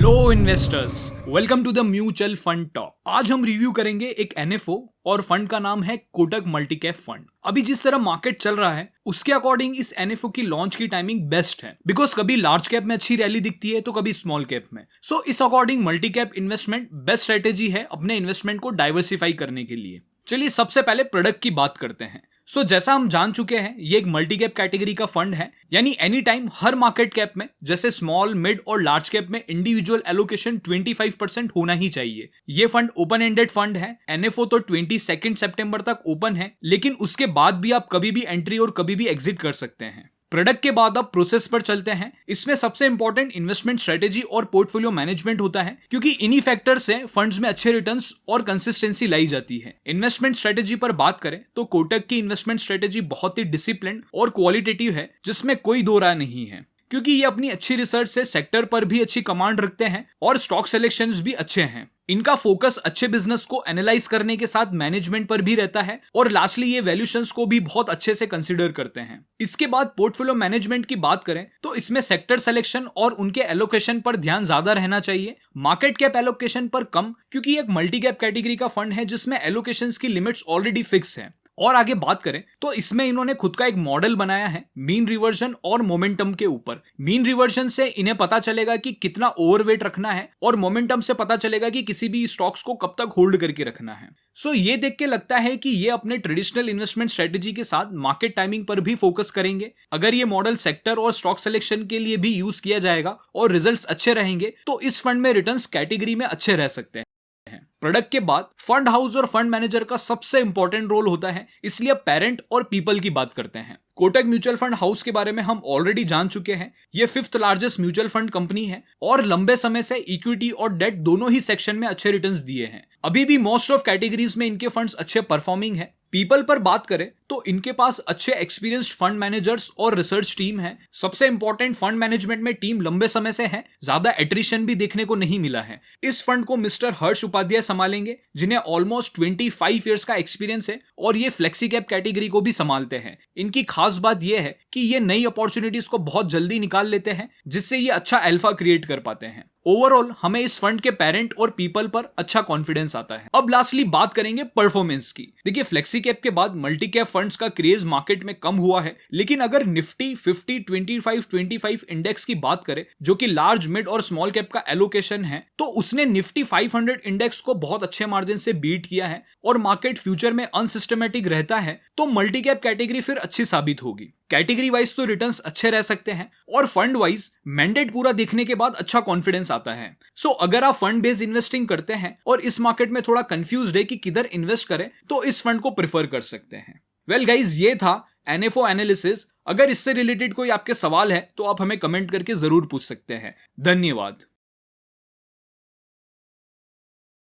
Hello investors, welcome to the mutual fund talk. आज हम review करेंगे एक एनएफओ और फंड का नाम है कोटक मल्टीकैप फंड। अभी जिस तरह मार्केट चल रहा है उसके अकॉर्डिंग इस एनएफओ की लॉन्च की टाइमिंग बेस्ट है, बिकॉज कभी लार्ज कैप में अच्छी रैली दिखती है तो कभी स्मॉल कैप में। सो इस according multicap investment best strategy है अपने इन्वेस्टमेंट को डाइवर्सिफाई करने के लिए। चलिए सबसे पहले प्रोडक्ट की बात करते हैं। जैसा हम जान चुके हैं ये एक मल्टी कैप कैटेगरी का फंड है, यानी एनी टाइम हर मार्केट कैप में जैसे स्मॉल, मिड और लार्ज कैप में इंडिविजुअल एलोकेशन 25% होना ही चाहिए। ये फंड ओपन एंडेड फंड है। एनएफओ तो 22 सितंबर तक ओपन है, लेकिन उसके बाद भी आप कभी भी एंट्री और कभी भी एग्जिट कर सकते हैं। प्रोडक्ट के बाद अब प्रोसेस पर चलते हैं। इसमें सबसे इंपॉर्टेंट इन्वेस्टमेंट स्ट्रेटेजी और पोर्टफोलियो मैनेजमेंट होता है, क्योंकि इन्हीं फैक्टर से फंड्स में अच्छे रिटर्न्स और कंसिस्टेंसी लाई जाती है। इन्वेस्टमेंट स्ट्रेटेजी पर बात करें तो कोटक की इन्वेस्टमेंट स्ट्रेटेजी बहुत ही डिसिप्लिन और क्वालिटेटिव है, जिसमें कोई दो राय नहीं है, क्योंकि ये अपनी अच्छी रिसर्च से सेक्टर पर भी अच्छी कमांड रखते हैं और स्टॉक सिलेक्शंस भी अच्छे हैं। इनका फोकस अच्छे बिजनेस को एनालाइज करने के साथ मैनेजमेंट पर भी रहता है, और लास्टली ये वैल्यूएशंस को भी बहुत अच्छे से कंसीडर करते हैं। इसके बाद पोर्टफोलियो मैनेजमेंट की बात करें तो इसमें सेक्टर सिलेक्शन और उनके एलोकेशन पर ध्यान ज्यादा रहना चाहिए, मार्केट कैप एलोकेशन पर कम, क्योंकि एक मल्टी कैप कैटेगरी का फंड है जिसमें एलोकेशंस की लिमिट्स ऑलरेडी फिक्स है। और आगे बात करें तो इसमें इन्होंने खुद का एक मॉडल बनाया है मीन रिवर्जन और मोमेंटम के ऊपर। मीन रिवर्जन से इन्हें पता चलेगा कि कितना ओवरवेट रखना है, और मोमेंटम से पता चलेगा कि किसी भी स्टॉक्स को कब तक होल्ड करके रखना है। ये देख के लगता है कि ये अपने ट्रेडिशनल इन्वेस्टमेंट स्ट्रेटेजी के साथ मार्केट टाइमिंग पर भी फोकस करेंगे। अगर ये मॉडल सेक्टर और स्टॉक सिलेक्शन के लिए भी यूज किया जाएगा और रिजल्ट्स अच्छे रहेंगे तो इस फंड में रिटर्न्स कैटेगरी में अच्छे रह सकते हैं। प्रोडक्ट के बाद फंड हाउस और फंड मैनेजर का सबसे इंपॉर्टेंट रोल होता है, इसलिए पेरेंट और पीपल की बात करते हैं। कोटक म्यूचुअल फंड हाउस के बारे में हम ऑलरेडी जान चुके हैं। ये 5th largest mutual fund company है और लंबे समय से इक्विटी और डेट दोनों ही सेक्शन में अच्छे रिटर्न्स दिए हैं। अभी भी मोस्ट ऑफ कैटेगरीज में इनके फंड्स अच्छे परफॉर्मिंग है। पीपल पर बात करें तो इनके पास अच्छे एक्सपीरियंस्ड फंड मैनेजर्स और रिसर्च टीम है। सबसे इंपॉर्टेंट फंड मैनेजमेंट में टीम लंबे समय से है, ज्यादा एट्रिशन भी देखने को नहीं मिला है। इस फंड को मिस्टर हर्ष उपाध्याय संभालेंगे, जिन्हें ऑलमोस्ट 25 इयर्स का एक्सपीरियंस है, और ये फ्लेक्सी कैप कैटेगरी को भी संभालते हैं। इनकी खास बात यह है कि ये नई अपॉर्चुनिटीज को बहुत जल्दी निकाल लेते हैं, जिससे ये अच्छा अल्फा क्रिएट कर पाते हैं। ओवरऑल हमें इस फंड के पेरेंट और पीपल पर अच्छा कॉन्फिडेंस आता है। अब लास्टली बात करेंगे परफॉर्मेंस की। देखिए, फ्लेक्सी कैप के बाद मल्टी कैप फंड्स का क्रेज मार्केट में कम हुआ है, लेकिन अगर निफ्टी 50 25 इंडेक्स की बात करें, जो कि लार्ज, मिड और स्मॉल कैप का एलोकेशन है, तो उसने निफ्टी 500 इंडेक्स को बहुत अच्छे मार्जिन से बीट किया है, और मार्केट फ्यूचर में अनसिस्टमेटिक रहता है तो मल्टी कैप कैटेगरी फिर अच्छी साबित होगी। कैटेगरी वाइज तो रिटर्न्स अच्छे रह सकते हैं, और फंड वाइज मैंडेट पूरा देखने के बाद अच्छा कॉन्फिडेंस आता है। अगर आप फंड बेस्ड इन्वेस्टिंग करते हैं और इस मार्केट में थोड़ा कंफ्यूज्ड है कि किधर इन्वेस्ट करें, तो इस फंड को प्रेफर कर सकते हैं। वेल गाइज, ये था एनएफओ एनालिसिस। अगर इससे रिलेटेड कोई आपके सवाल है तो आप हमें कमेंट करके जरूर पूछ सकते हैं। धन्यवाद।